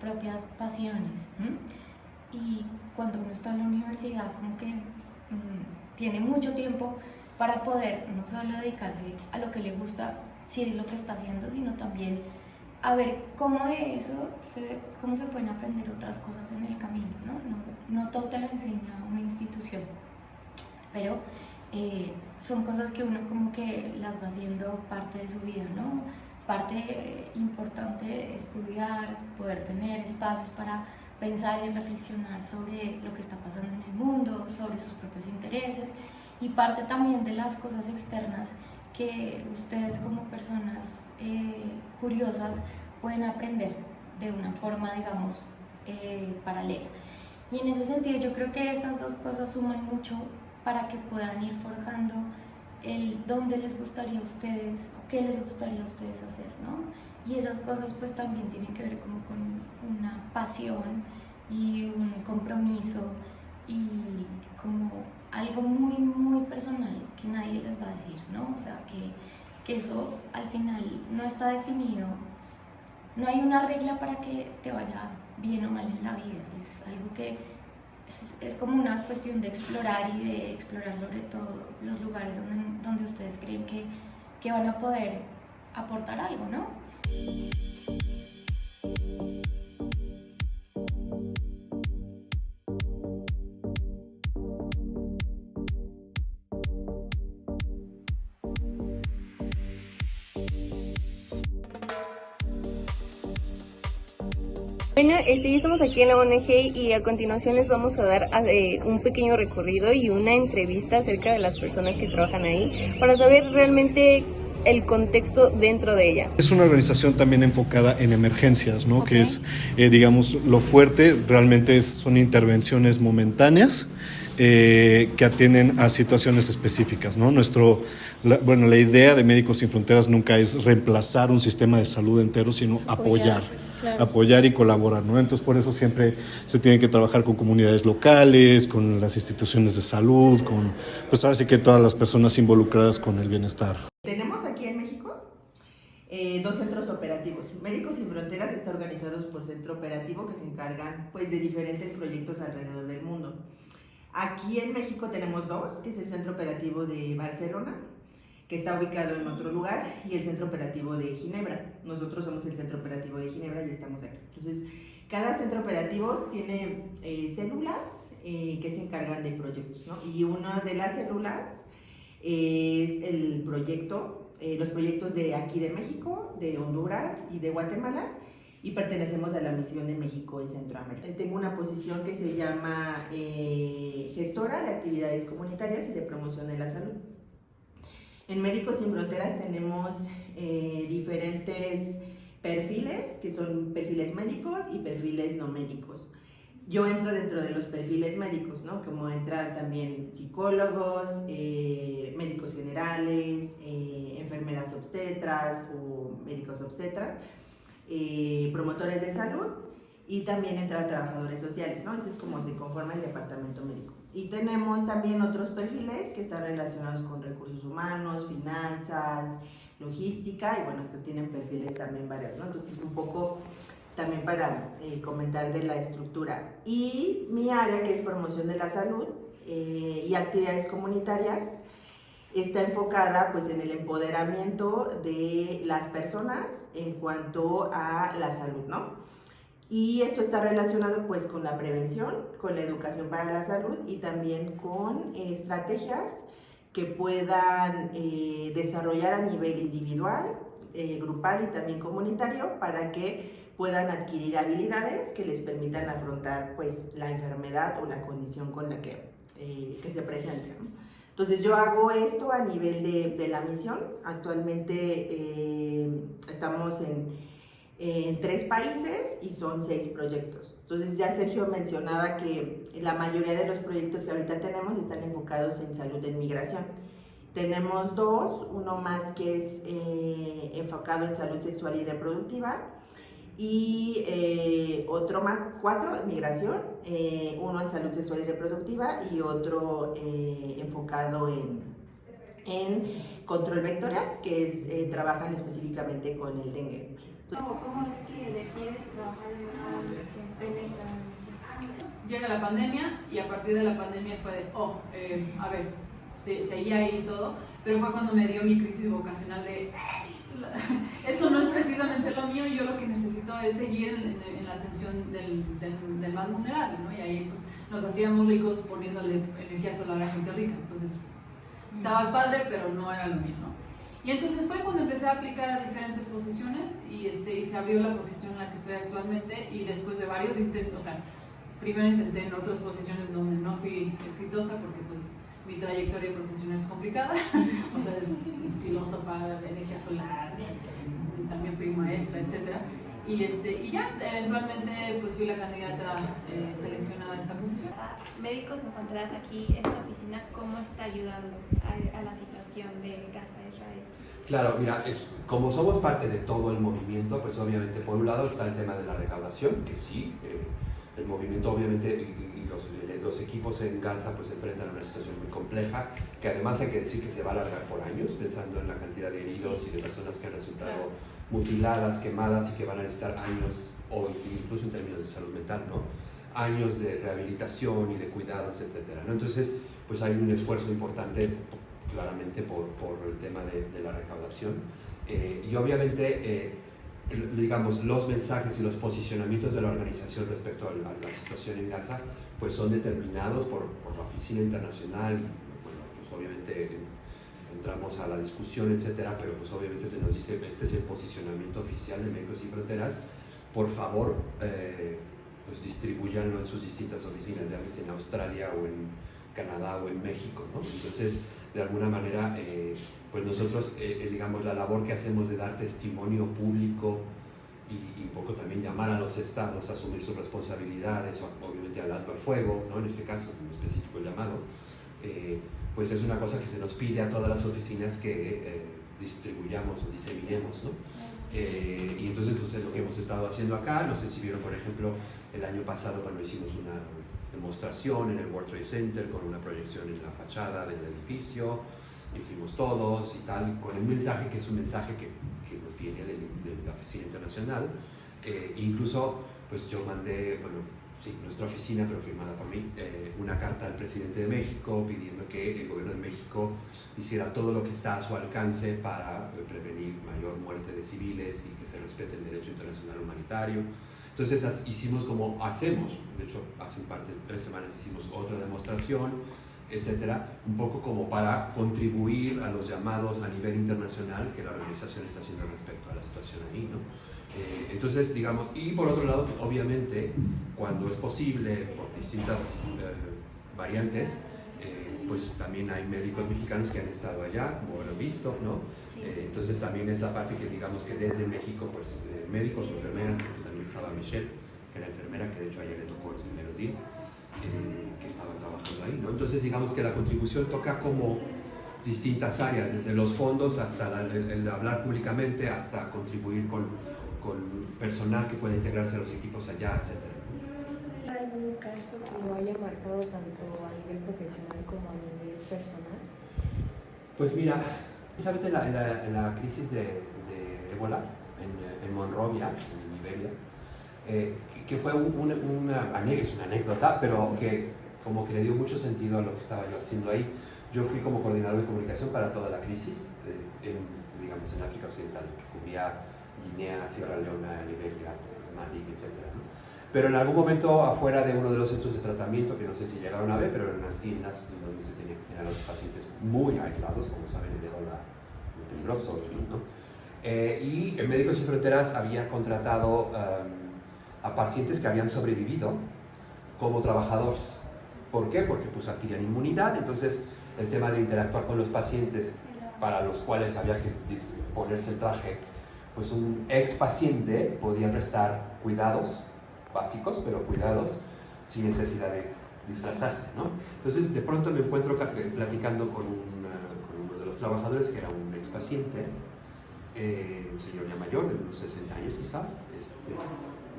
propias pasiones. Y cuando uno está en la universidad, como que tiene mucho tiempo para poder no solo dedicarse a lo que le gusta, si es lo que está haciendo, sino también a ver cómo de eso cómo se pueden aprender otras cosas en el camino, ¿no? No todo te lo enseña una institución, pero son cosas que uno como que las va haciendo parte de su vida, ¿no? Parte importante estudiar, poder tener espacios para pensar y reflexionar sobre lo que está pasando en el mundo, sobre sus propios intereses, y parte también de las cosas externas que ustedes como personas curiosas pueden aprender de una forma, digamos, paralela. Y en ese sentido yo creo que esas dos cosas suman mucho para que puedan ir forjando el dónde les gustaría a ustedes o qué les gustaría a ustedes hacer, ¿no? Y esas cosas pues también tienen que ver como con una pasión y un compromiso y como algo muy muy personal que nadie les va a decir, ¿no? O sea, que eso al final no está definido, no hay una regla para que te vaya bien o mal en la vida, es algo que es como una cuestión de explorar y de explorar sobre todo los lugares donde ustedes creen que van a poder aportar algo, ¿no? Bueno, ya estamos aquí en la ONG y a continuación les vamos a dar un pequeño recorrido y una entrevista acerca de las personas que trabajan ahí para saber realmente el contexto dentro de ella. Es una organización también enfocada en emergencias, ¿no? Okay. Que es, digamos, lo fuerte, realmente son intervenciones momentáneas que atienden a situaciones específicas, ¿no? La idea de Médicos Sin Fronteras nunca es reemplazar un sistema de salud entero, sino apoyar. Claro. Apoyar y colaborar, ¿no? Entonces por eso siempre se tiene que trabajar con comunidades locales, con las instituciones de salud, con, pues ahora sí que todas las personas involucradas con el bienestar. Tenemos aquí en México dos centros operativos. Médicos Sin Fronteras está organizados por centro operativo que se encargan pues de diferentes proyectos alrededor del mundo. Aquí en México tenemos dos, que es el centro operativo de Barcelona, que está ubicado en otro lugar, y el centro operativo de Ginebra. Nosotros somos el centro operativo de Ginebra y estamos aquí. Entonces, cada centro operativo tiene células que se encargan de proyectos, ¿no? Y una de las células es el proyecto, los proyectos de aquí de México, de Honduras y de Guatemala, y pertenecemos a la misión de México en Centroamérica. Tengo una posición que se llama gestora de actividades comunitarias y de promoción de la salud. En Médicos Sin Fronteras tenemos diferentes perfiles, que son perfiles médicos y perfiles no médicos. Yo entro dentro de los perfiles médicos, ¿no? Como entran también psicólogos, médicos generales, enfermeras obstetras o médicos obstetras, promotores de salud, y también entran trabajadores sociales, ¿no? Ese es como se conforma el departamento médico. Y tenemos también otros perfiles que están relacionados con recursos humanos, finanzas, logística, y bueno, estos tienen perfiles también variados, ¿no? Entonces, un poco también para comentar de la estructura. Y mi área, que es promoción de la salud y actividades comunitarias, está enfocada pues en el empoderamiento de las personas en cuanto a la salud, ¿no? Y esto está relacionado pues con la prevención, con la educación para la salud y también con estrategias que puedan desarrollar a nivel individual, grupal y también comunitario, para que puedan adquirir habilidades que les permitan afrontar pues la enfermedad o la condición con la que se presente, ¿no? Entonces yo hago esto a nivel de la misión. Actualmente estamos en 3 países y son 6 proyectos. Entonces ya Sergio mencionaba que la mayoría de los proyectos que ahorita tenemos están enfocados en salud en migración. Tenemos 2, uno más que es enfocado en salud sexual y reproductiva, y otro más, 4 en migración, uno en salud sexual y reproductiva y otro enfocado en control vectorial, que es, trabajan específicamente con el dengue. ¿Cómo es que decides trabajar en esta ONG? Llega la pandemia y a partir de la pandemia fue de, a ver, seguía ahí y todo, pero fue cuando me dio mi crisis vocacional de esto no es precisamente lo mío y yo lo que necesito es seguir en la atención del más vulnerable, ¿no? Y ahí pues nos hacíamos ricos poniéndole energía solar a gente rica, entonces estaba padre pero no era lo mío, ¿no? Y entonces fue cuando empecé a aplicar a diferentes posiciones y se abrió la posición en la que estoy actualmente y después de varios intentos, o sea, primero intenté en otras posiciones donde no fui exitosa porque pues mi trayectoria profesional es complicada, o sea, es filósofa, energía solar, también fui maestra, etc. Y ya, eventualmente pues fui la candidata seleccionada a esta posición. Médicos Sin Fronteras aquí, esta oficina, ¿cómo está ayudando a la situación de Gaza, Israel? Claro, mira, como somos parte de todo el movimiento, pues obviamente por un lado está el tema de la recaudación, que sí, el movimiento obviamente y los equipos en Gaza pues se enfrentan a una situación muy compleja, que además hay que decir que se va a alargar por años, pensando en la cantidad de heridos y de personas que han resultado mutiladas, quemadas y que van a necesitar años, o incluso en términos de salud mental, ¿no? Años de rehabilitación y de cuidados, etcétera, ¿no? Entonces, pues hay un esfuerzo importante claramente por el tema de la recaudación y obviamente digamos los mensajes y los posicionamientos de la organización respecto a la situación en Gaza pues son determinados por la Oficina Internacional y bueno, pues obviamente entramos a la discusión, etcétera, pero pues obviamente se nos dice este es el posicionamiento oficial de Médicos Sin Fronteras, por favor pues distribúyanlo en sus distintas oficinas, ya sea en Australia o en Canadá o en México, ¿no? Entonces, de alguna manera, pues nosotros, digamos, la labor que hacemos de dar testimonio público y un poco también llamar a los estados a asumir sus responsabilidades, o obviamente al alto al fuego, ¿no? En este caso, en específico el llamado, pues es una cosa que se nos pide a todas las oficinas que distribuyamos o diseminemos, ¿no? Y entonces, pues es lo que hemos estado haciendo acá. No sé si vieron, por ejemplo, el año pasado cuando hicimos una demostración en el World Trade Center con una proyección en la fachada del edificio y fuimos todos y tal, con un mensaje que es un mensaje que nos viene de la Oficina Internacional. Incluso pues yo mandé, bueno, sí, nuestra oficina, pero firmada por mí, una carta al presidente de México pidiendo que el gobierno de México hiciera todo lo que está a su alcance para prevenir mayor muerte de civiles y que se respete el derecho internacional humanitario. Entonces hicimos como hacemos, de hecho hace un par de 3 semanas hicimos otra demostración, etcétera, un poco como para contribuir a los llamados a nivel internacional que la organización está haciendo respecto a la situación ahí, ¿no? Entonces, digamos, y por otro lado, obviamente, cuando es posible, por distintas variantes, pues también hay médicos mexicanos que han estado allá, como lo he visto, ¿no? Entonces también es la parte que digamos que desde México, pues médicos o enfermeras, porque también estaba Michelle, que era enfermera, que de hecho ayer le tocó los primeros días, que estaban trabajando ahí, ¿no? Entonces digamos que la contribución toca como distintas áreas, desde los fondos hasta el hablar públicamente, hasta contribuir con personal que pueda integrarse a los equipos allá, etc. ¿Hay algún caso que lo haya marcado tanto a nivel profesional como a nivel personal? Pues mira, ¿sabes de la crisis de ébola en Monrovia, en Liberia? Que fue es una anécdota, pero que como que le dio mucho sentido a lo que estaba yo haciendo ahí. Yo fui como coordinador de comunicación para toda la crisis, digamos en África Occidental, que cubría Guinea, Sierra Leona, Liberia, Mali, etc., ¿no? Pero en algún momento afuera de uno de los centros de tratamiento, que no sé si llegaron a ver, pero eran unas tiendas donde se tenía que tener a los pacientes muy aislados, como saben, el ébola muy peligroso, ¿no? Y Médicos Sin Fronteras había contratado a pacientes que habían sobrevivido como trabajadores. ¿Por qué? Porque pues adquirían inmunidad, entonces el tema de interactuar con los pacientes para los cuales había que ponerse el traje, pues un ex paciente podía prestar cuidados básicos, pero cuidados sin necesidad de disfrazarse, ¿no? Entonces de pronto me encuentro platicando con uno de los trabajadores que era un ex paciente, un señor ya mayor, de unos 60 años quizás,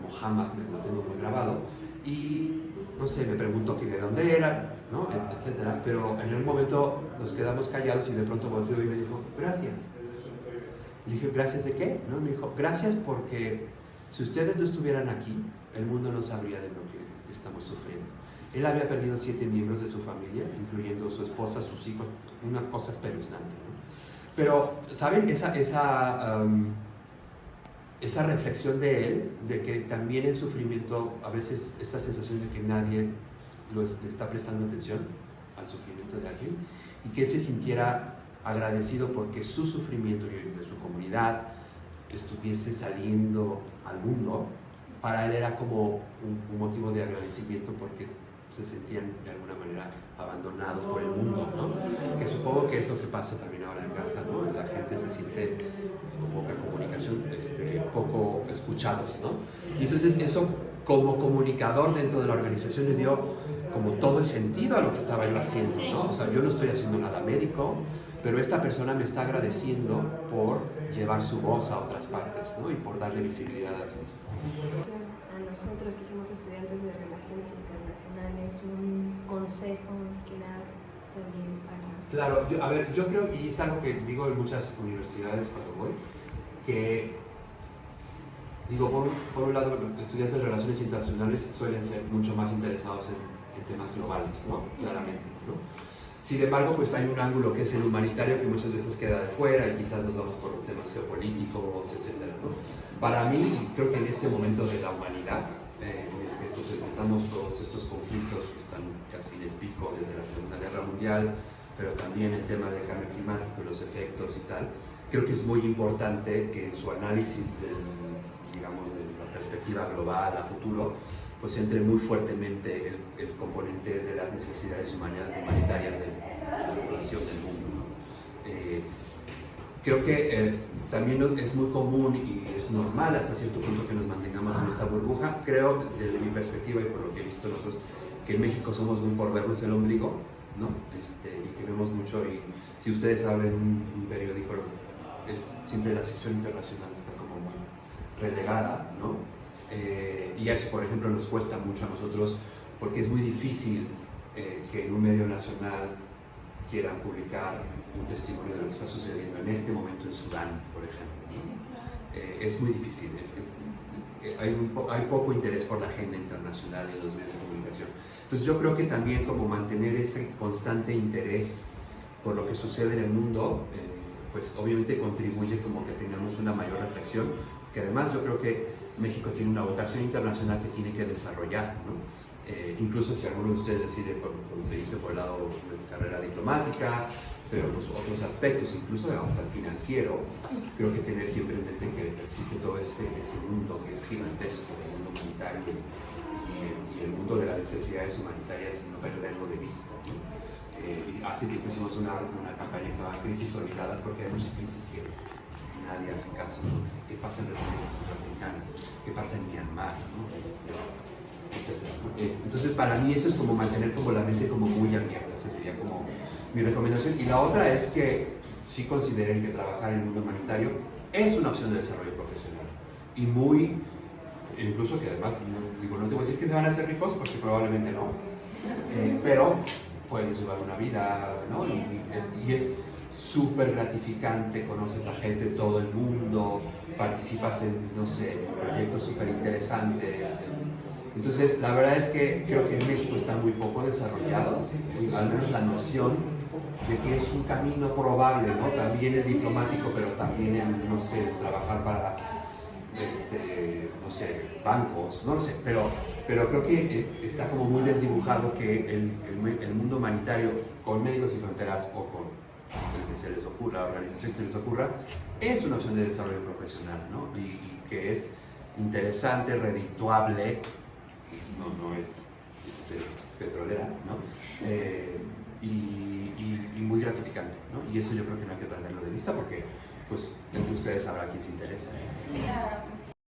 Mohammed, me lo tengo muy grabado, y no sé, me preguntó que de dónde era, ¿no? Etcétera, pero en un momento nos quedamos callados y de pronto volteó y me dijo, gracias. Le dije, ¿gracias de qué? ¿No? Me dijo, gracias porque si ustedes no estuvieran aquí, el mundo no sabría de lo que estamos sufriendo. Él había perdido 7 miembros de su familia, incluyendo su esposa, sus hijos, una cosa espeluznante, ¿no? Pero, ¿saben? Esa reflexión de él, de que también el sufrimiento, a veces esta sensación de que nadie le está prestando atención al sufrimiento de alguien, y que él se sintiera agradecido porque su sufrimiento y de su comunidad estuviese saliendo al mundo, para él era como un motivo de agradecimiento porque se sentían de alguna manera abandonados por el mundo, ¿no? Que supongo que eso se pasa también ahora en Gaza, ¿no? La gente se siente con poca comunicación, poco escuchados, ¿no? Y entonces eso, como comunicador dentro de la organización, le dio como todo el sentido a lo que estaba yo haciendo, ¿no? O sea, yo no estoy haciendo nada médico, pero esta persona me está agradeciendo por llevar su voz a otras partes, ¿no? Y por darle visibilidad a eso. A nosotros que somos estudiantes de Relaciones Internacionales, un consejo más que nada también para... Claro, yo creo, y es algo que digo en muchas universidades cuando voy, que digo, por un lado, los estudiantes de Relaciones Internacionales suelen ser mucho más interesados en temas globales, ¿no? Claramente, ¿no? Sin embargo, pues hay un ángulo que es el humanitario que muchas veces queda de fuera y quizás nos vamos por los temas geopolíticos, etc., ¿no? Para mí, creo que en este momento de la humanidad, en el que pues, enfrentamos todos estos conflictos que están casi en el pico desde la Segunda Guerra Mundial, pero también el tema del cambio climático y los efectos y tal, creo que es muy importante que en su análisis de la perspectiva global a futuro, pues entre muy fuertemente el componente de las necesidades humanitarias de la población del mundo, ¿no? Creo que también es muy común y es normal hasta cierto punto que nos mantengamos en esta burbuja. Creo, desde mi perspectiva y por lo que he visto nosotros, que en México somos muy por vernos el ombligo, ¿no? Y que vemos mucho, y si ustedes abren un periódico, siempre la sección internacional está como muy relegada, ¿no? Y eso, por ejemplo, nos cuesta mucho a nosotros porque es muy difícil que en un medio nacional quieran publicar un testimonio de lo que está sucediendo en este momento en Sudán, por ejemplo, ¿no? Es muy difícil, hay poco interés por la agenda internacional en los medios de comunicación. Entonces yo creo que también como mantener ese constante interés por lo que sucede en el mundo, pues obviamente contribuye como que tengamos una mayor reflexión, que además yo creo que México tiene una vocación internacional que tiene que desarrollar, ¿no? Incluso si alguno de ustedes decide, como se dice, por el lado de carrera diplomática, pero pues otros aspectos, incluso hasta el financiero, creo que tener siempre en mente que existe todo ese mundo que es gigantesco, el mundo humanitario y el mundo de las necesidades humanitarias, y no perderlo de vista, ¿no? Y hace tiempo hicimos una campaña que se llama Crisis Olvidadas, porque hay muchas crisis que nadie hace caso, ¿no? ¿Qué pasa en República Centroamericana? ¿Qué pasa en Myanmar? ¿No? Etcétera, ¿no? Entonces para mí eso es como mantener como la mente como muy abierta, esa sería como mi recomendación. Y la otra es que sí consideren que trabajar en el mundo humanitario es una opción de desarrollo profesional y incluso que además, no te voy a decir que se van a hacer ricos porque probablemente no, pero puedes llevar una vida, ¿no? Y es súper gratificante, conoces a gente de todo el mundo, participas en, no sé, proyectos súper interesantes. Entonces, la verdad es que creo que en México está muy poco desarrollado, al menos la noción de que es un camino probable, ¿no? También el diplomático, pero también el, no sé, trabajar para, no sé, bancos, no lo sé, pero creo que está como muy desdibujado que el mundo humanitario con Médicos Sin Fronteras o con el que se les ocurra, la organización que se les ocurra, es una opción de desarrollo profesional, ¿no? Y que es interesante, redituable, no es petrolera, ¿no? Y muy gratificante, ¿no? Y eso yo creo que no hay que perderlo de vista porque, pues, entre ustedes habrá quien se interese. Sí,